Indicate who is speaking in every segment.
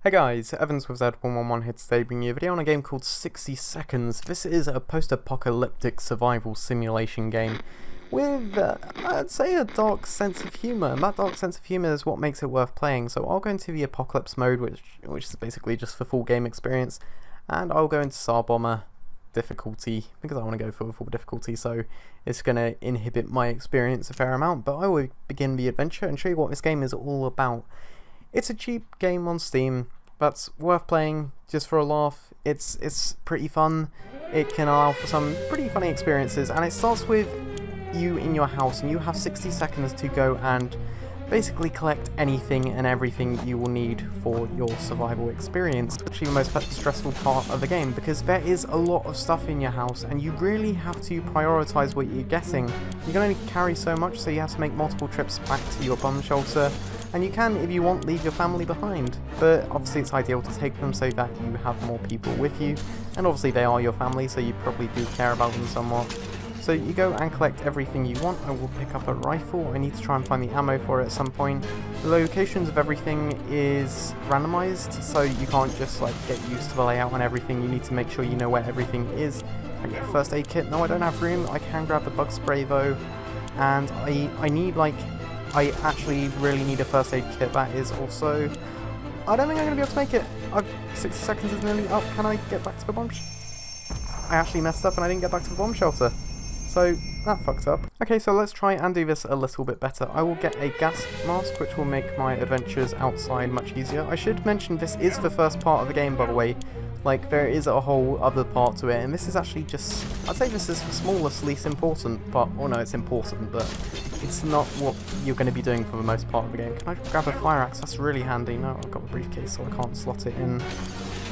Speaker 1: Hey guys, Evans with Z111 here today bringing you a video on a game called 60 Seconds. This is a post-apocalyptic survival simulation game with, I'd say, a dark sense of humour, and that dark sense of humour is what makes it worth playing. So I'll go into the apocalypse mode, which is basically just for full game experience, and I'll go into Star Bomber difficulty, because I want to go for full difficulty, so it's going to inhibit my experience a fair amount, but I will begin the adventure and show you what this game is all about. It's a cheap game on Steam that's worth playing just for a laugh. It's pretty fun. It can allow for some pretty funny experiences, and it starts with you in your house, and you have 60 seconds to go and basically collect anything and everything you will need for your survival experience. It's actually the most stressful part of the game because there is a lot of stuff in your house and you really have to prioritise what you're getting. You can only carry so much, so you have to make multiple trips back to your bomb shelter. And you can, if you want, leave your family behind, but obviously it's ideal to take them so that you have more people with you, and obviously they are your family, so you probably do care about them somewhat. So you go and collect everything you want. I will pick up a rifle. I need to try and find the ammo for it at some point. The locations of everything is randomized, so you can't just like get used to the layout and everything. You need to make sure you know where everything is. I get a first aid kit. No, I don't have room. I can grab the bug spray though, and I need I actually really need a first aid kit. That is also... I don't think I'm going to be able to make it. 60 seconds is nearly up. Can I get back to the bomb I actually messed up and I didn't get back to the bomb shelter. So, that fucked up. Okay, so let's try and do this a little bit better. I will get a gas mask, which will make my adventures outside much easier. I should mention this is the first part of the game, by the way. Like, there is a whole other part to it, and this is actually just... I'd say this is the smallest, least important part. Oh no, it's important, but it's not what you're going to be doing for the most part of the game. Can I grab a fire axe? That's really handy. No, I've got a briefcase, so I can't slot it in.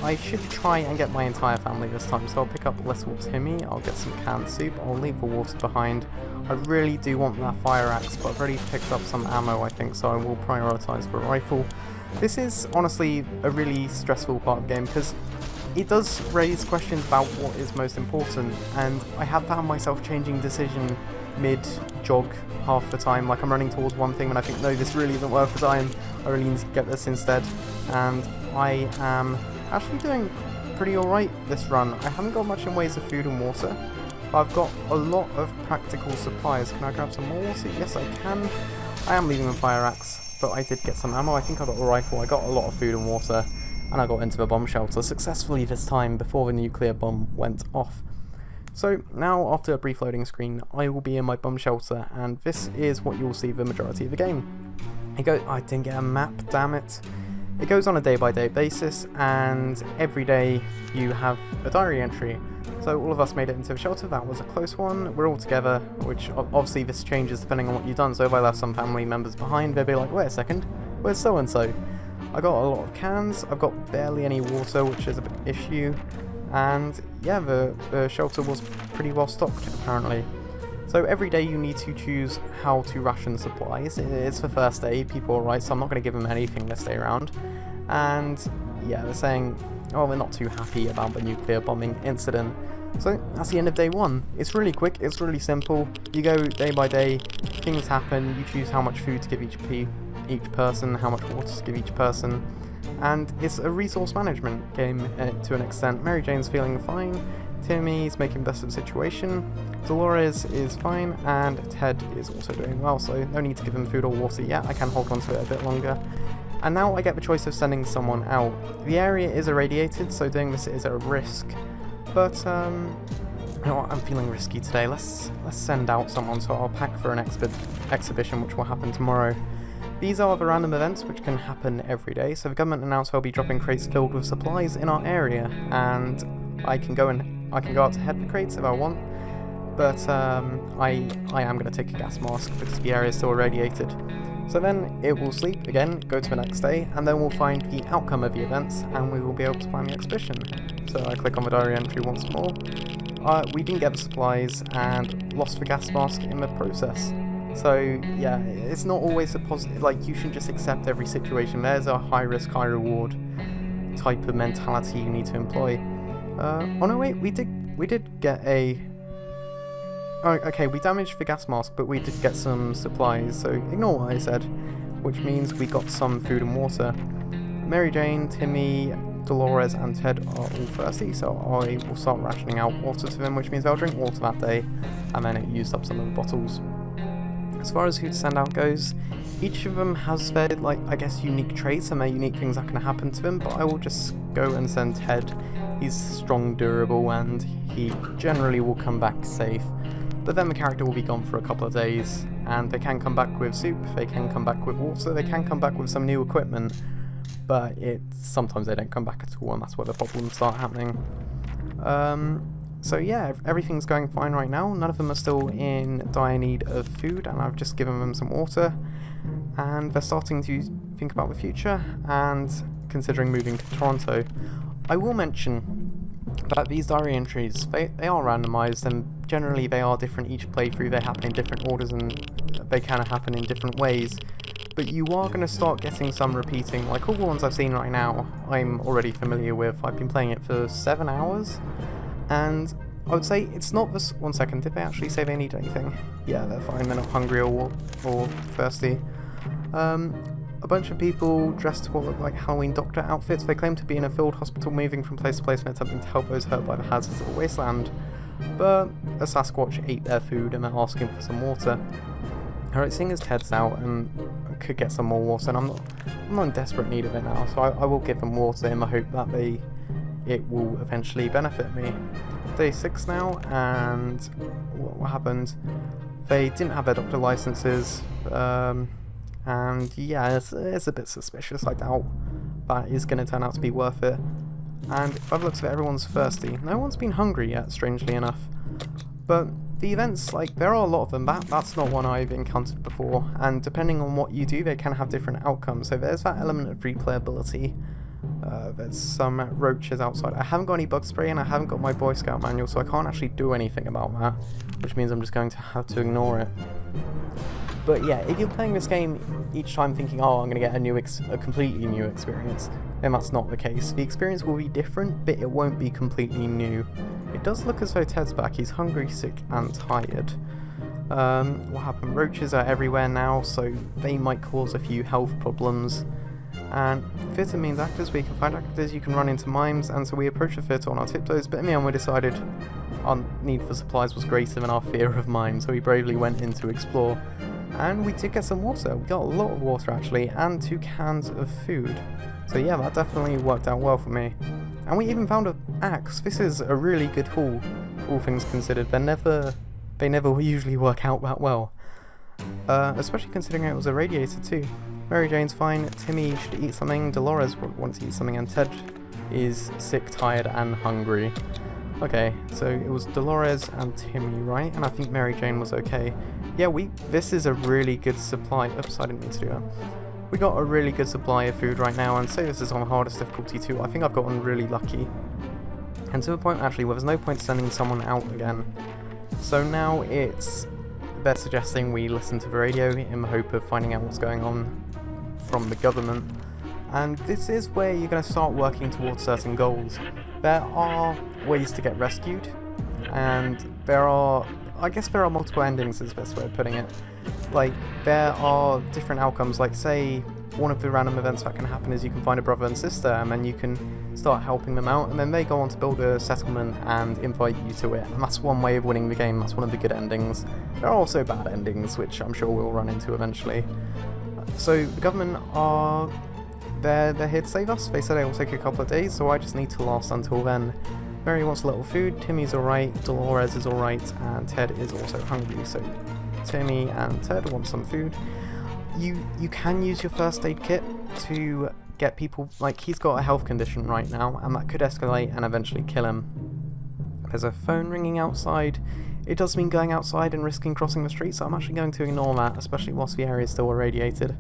Speaker 1: I should try and get my entire family this time, so I'll pick up little Timmy, I'll get some canned soup, I'll leave the water behind. I really do want that fire axe, but I've already picked up some ammo I think, so I will prioritise for a rifle. This is honestly a really stressful part of the game, because it does raise questions about what is most important, and I have found myself changing decision mid-jog half the time. Like, I'm running towards one thing and I think, no, this really isn't worth the time, I really need to get this instead, and I am actually doing pretty alright this run. I haven't got much in ways of food and water, but I've got a lot of practical supplies. Can I grab some more water? Yes, I can. I am leaving the fire axe, but I did get some ammo. I think I got a rifle. I got a lot of food and water, and I got into the bomb shelter successfully this time before the nuclear bomb went off. So now, after a brief loading screen, I will be in my bomb shelter, and this is what you'll see the majority of the game. I didn't get a map, damn it. It goes on a day-by-day basis, and every day you have a diary entry. So all of us made it into the shelter. That was a close one. We're all together, which obviously this changes depending on what you've done. So if I left some family members behind, they'd be like, wait a second, where's so-and-so? I got a lot of cans. I've got barely any water, which is a bit issue. And yeah, the shelter was pretty well stocked, apparently. So every day you need to choose how to ration supplies. It's for first aid, people are right, so I'm not going to give them anything to stay around. And yeah, they're saying, oh, they're not too happy about the nuclear bombing incident. So that's the end of day one. It's really quick, it's really simple. You go day by day, things happen, you choose how much food to give each person, how much water to give each person. And it's a resource management game to an extent. Mary Jane's feeling fine, Timmy's making the best of the situation, Dolores is fine, and Ted is also doing well, so no need to give him food or water yet. I can hold on to it a bit longer. And now I get the choice of sending someone out. The area is irradiated, so doing this is a risk. But, you know what, I'm feeling risky today. Let's send out someone, so I'll pack for an exhibition which will happen tomorrow. These are the random events which can happen every day, so the government announced they'll be dropping crates filled with supplies in our area, and I can go out to head the crates if I want, but I am going to take a gas mask because the area is still irradiated. So then it will sleep again, go to the next day, and then we'll find the outcome of the events, and we will be able to plan the exhibition. So I click on the diary entry once more. We didn't get the supplies and lost the gas mask in the process. So yeah, it's not always a positive, like, you shouldn't just accept every situation. There's a high risk, high reward type of mentality you need to employ. Oh no, wait, we did get a... Oh, okay, we damaged the gas mask, but we did get some supplies, so ignore what I said, which means we got some food and water. Mary Jane, Timmy, Dolores and Ted are all thirsty, so I will start rationing out water to them, which means they'll drink water that day, and then it used up some of the bottles. As far as who to send out goes, each of them has their, like, I guess unique traits and their unique things that can happen to them, but I will just go and send Ted. He's strong, durable, and he generally will come back safe. But then the character will be gone for a couple of days, and they can come back with soup, they can come back with water, they can come back with some new equipment, but sometimes they don't come back at all, and that's where the problems start happening. So yeah, everything's going fine right now. None of them are still in dire need of food, and I've just given them some water, and they're starting to think about the future and considering moving to Toronto. I will mention that these diary entries, they are randomised, and generally they are different each playthrough. They happen in different orders and they kind of happen in different ways, but you are going to start getting some repeating. Like all the ones I've seen right now I'm already familiar with. I've been playing it for 7 hours, and I would say it's not this. 1 second, did they actually say they need anything? Yeah, they're fine, they're not hungry or thirsty. A bunch of people dressed to what look like Halloween doctor outfits. They claim to be in a field hospital moving from place to place and attempting to help those hurt by the hazards of the wasteland. But a Sasquatch ate their food and they're asking for some water. Alright, seeing as Ted's out and could get some more water, and I'm not in desperate need of it now, so I will give them water in the hope that it will eventually benefit me. Day 6 now, and what happened? They didn't have their doctor licenses, and yeah, it's a bit suspicious. I doubt that is going to turn out to be worth it. And if I've looked at it, everyone's thirsty. No one's been hungry yet, strangely enough. But the events, like, there are a lot of them. That's not one I've encountered before, and depending on what you do, they can have different outcomes. So there's that element of replayability. There's some roaches outside. I haven't got any bug spray and I haven't got my Boy Scout manual, so I can't actually do anything about that, which means I'm just going to have to ignore it. But yeah, if you're playing this game each time thinking, oh, I'm going to get a completely new experience, then that's not the case. The experience will be different, but it won't be completely new. It does look as though Ted's back. He's hungry, sick, and tired. What happened? Roaches are everywhere now, so they might cause a few health problems. And theatre means actors. We can find actors, you can run into mimes, and so we approached the theatre on our tiptoes, but in the end we decided our need for supplies was greater than our fear of mimes, so we bravely went in to explore. And we did get some water. We got a lot of water actually, and 2 cans of food. So yeah, that definitely worked out well for me. And we even found an axe. This is a really good haul, all things considered. They never usually work out that well. Especially considering it was a radiator too. Mary Jane's fine, Timmy should eat something, Dolores wants to eat something, and Ted is sick, tired, and hungry. Okay, so it was Dolores and Timmy, right? And I think Mary Jane was okay. Yeah, this is a really good supply. Oops, I didn't mean to do that. We got a really good supply of food right now, and say this is on hardest difficulty too. I think I've gotten really lucky. And to the point actually where there's no point sending someone out again. So now they're suggesting we listen to the radio in the hope of finding out what's going on from the government. And this is where you're going to start working towards certain goals. There are ways to get rescued, and I guess there are multiple endings is the best way of putting it. Like, there are different outcomes, like say one of the random events that can happen is you can find a brother and sister, and then you can start helping them out, and then they go on to build a settlement and invite you to it, and that's one way of winning the game. That's one of the good endings. There are also bad endings, which I'm sure we'll run into eventually. So the government are they're here to save us. They said it will take a couple of days, so I just need to last until then. Mary wants a little food, Timmy's alright, Dolores is alright, and Ted is also hungry, so Timmy and Ted want some food. You can use your first aid kit to get people, like he's got a health condition right now, and that could escalate and eventually kill him. There's a phone ringing outside. It does mean going outside and risking crossing the street, so I'm actually going to ignore that, especially whilst the area is still irradiated.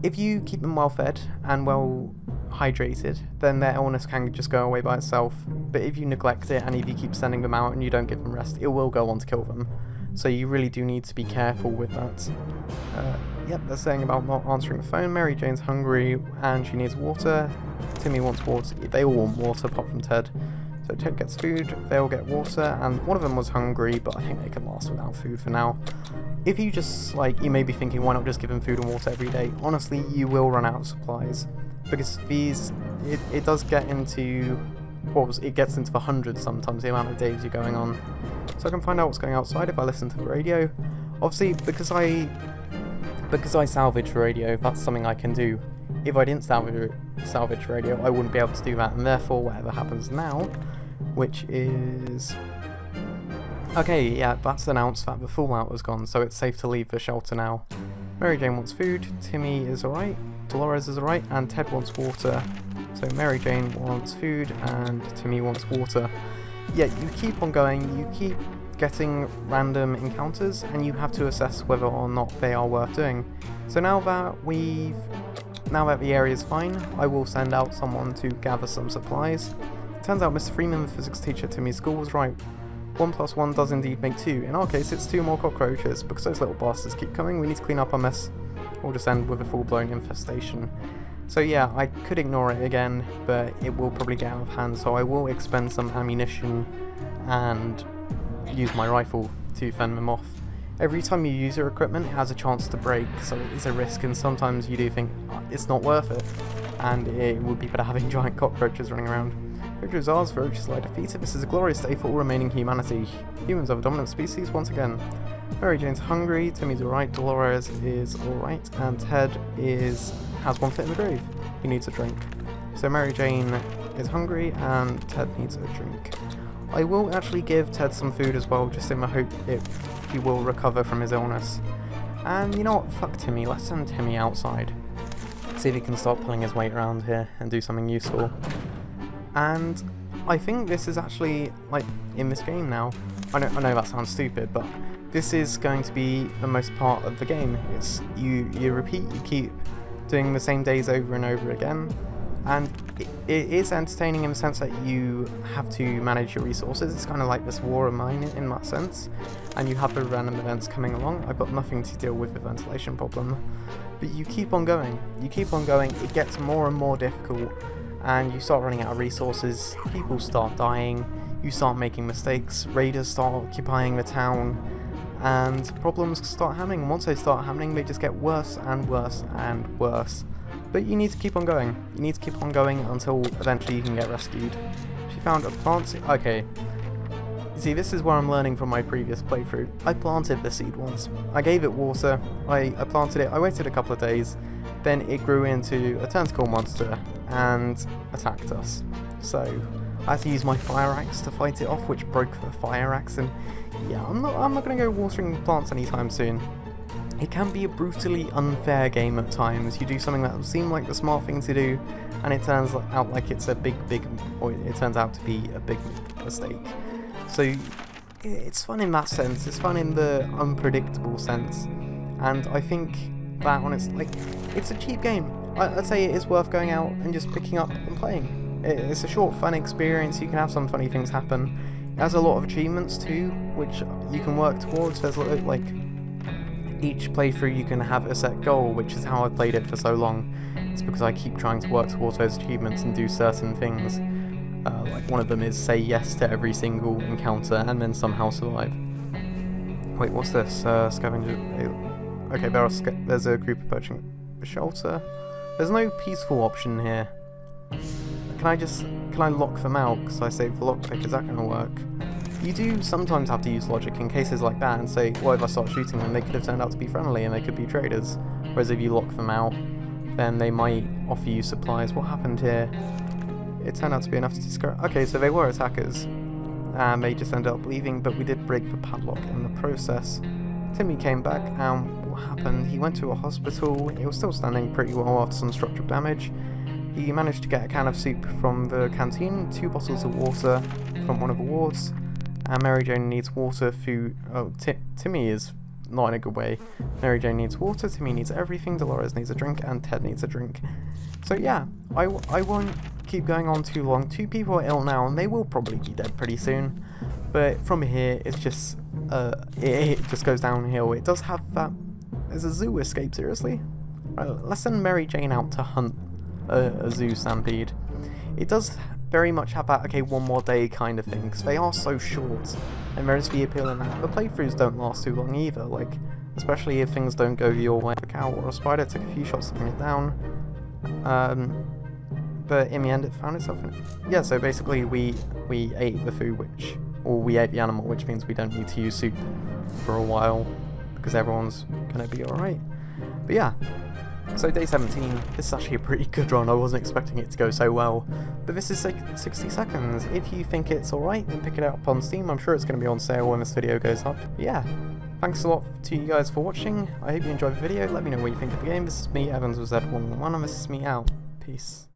Speaker 1: If you keep them well fed and well hydrated, then their illness can just go away by itself. But if you neglect it and if you keep sending them out and you don't give them rest, it will go on to kill them. So you really do need to be careful with that. Yep, they're saying about not answering the phone. Mary Jane's hungry and she needs water. Timmy wants water. They all want water apart from Ted. So Ted gets food, they all get water, and one of them was hungry, but I think they can last without food for now. if you just, like, you may be thinking, why not just give them food and water every day? Honestly, you will run out of supplies, because these, it does get into, it gets into the hundreds sometimes, the amount of days you're going on. So I can find out what's going outside if I listen to the radio. Obviously, because I salvage the radio, that's something I can do. If I didn't salvage radio, I wouldn't be able to do that, and therefore whatever happens now, which is... Okay, yeah, that's announced that the fallout has gone, so it's safe to leave the shelter now. Mary Jane wants food, Timmy is alright, Dolores is alright, and Ted wants water. So Mary Jane wants food, and Timmy wants water. Yeah, you keep on going, you keep getting random encounters, and you have to assess whether or not they are worth doing. So now that the area is fine, I will send out someone to gather some supplies. It turns out Mr. Freeman, the physics teacher at Timmy's school, was right. 1 + 1 does indeed make 2. In our case, it's 2 more cockroaches. Because those little bastards keep coming, we need to clean up our mess, or just end with a full-blown infestation. So yeah, I could ignore it again, but it will probably get out of hand, so I will expend some ammunition and use my rifle to fend them off. Every time you use your equipment, it has a chance to break, so it is a risk, and sometimes you do think it's not worth it, and it would be better having giant cockroaches running around. Victory is ours, ferocious lie defeated. This is a glorious day for all remaining humanity. Humans are the dominant species once again. Mary Jane's hungry, Timmy's alright, Dolores is alright, and Ted has one foot in the grave. He needs a drink. So Mary Jane is hungry, and Ted needs a drink. I will actually give Ted some food as well, just in the hope he will recover from his illness. And you know what, fuck Timmy, let's send Timmy outside. See if he can start pulling his weight around here and do something useful. And I think this is actually, like, in this game now. I know that sounds stupid, but this is going to be the most part of the game. It's you repeat, you keep doing the same days over and over again, and it is entertaining in the sense that you have to manage your resources. It's kind of like this war of mine in that sense, and you have the random events coming along. I've got nothing to deal with the ventilation problem, but you keep on going, it gets more and more difficult, and you start running out of resources, people start dying, you start making mistakes, raiders start occupying the town, and problems start happening, and once they start happening they just get worse and worse and worse. But you need to keep on going, until eventually you can get rescued. She found a plant seed. Okay, see, this is where I'm learning from my previous playthrough. I planted the seed once, I gave it water, I planted it, I waited a couple of days, then it grew into a tentacle monster and attacked us. So I had to use my fire axe to fight it off, which broke the fire axe, and yeah, I'm not going to go watering plants anytime soon. It can be a brutally unfair game at times. You do something that will seem like the smart thing to do, and it turns out like it's a big, or it turns out to be a big mistake. So it's fun in that sense, it's fun in the unpredictable sense, and I think that on it's a cheap game. I'd say it is worth going out and just picking up and playing. It's a short, fun experience, you can have some funny things happen. It has a lot of achievements too, which you can work towards. There's like, each playthrough you can have a set goal, which is how I've played it for so long. It's because I keep trying to work towards those achievements and do certain things. Like one of them is say yes to every single encounter and then somehow survive. Wait, what's this? Scavenger. Okay, there's a group approaching a shelter. There's no peaceful option here. Can I lock them out because I saved the lockpick? Is that going to work? You do sometimes have to use logic in cases like that and say, well, if I start shooting them, they could have turned out to be friendly and they could be traders. Whereas if you lock them out, then they might offer you supplies. What happened here? It turned out to be enough to discourage. Okay, so they were attackers, and they just ended up leaving, but we did break the padlock in the process. Timmy came back, and what happened? He went to a hospital. He was still standing pretty well after some structural damage. He managed to get a can of soup from the canteen, 2 bottles of water from one of the wards, and Mary Jane needs water, food. Oh, Timmy is not in a good way. Mary Jane needs water, Timmy needs everything, Dolores needs a drink, and Ted needs a drink. So yeah, I won't keep going on too long. 2 people are ill now, and they will probably be dead pretty soon. But from here, it's just it just goes downhill. It does have that. There's a zoo escape, seriously? Right, let's send Mary Jane out to hunt a zoo stampede. It does very much have that, okay, one more day kind of thing, because they are so short, and there's the appeal in that. The playthroughs don't last too long either. Like, especially if things don't go your way. A cow or a spider took a few shots to bring it down, but in the end it found itself in... Yeah, so basically we ate the food, or we ate the animal, which means we don't need to use soup for a while, because everyone's gonna be alright. But yeah, so day 17, this is actually a pretty good run. I wasn't expecting it to go so well, but this is 60 seconds. If you think it's alright, then pick it up on Steam. I'm sure it's going to be on sale when this video goes up. But yeah, thanks a lot to you guys for watching. I hope you enjoyed the video. Let me know what you think of the game. This is me, Evans with Z111, and this is me out. Peace.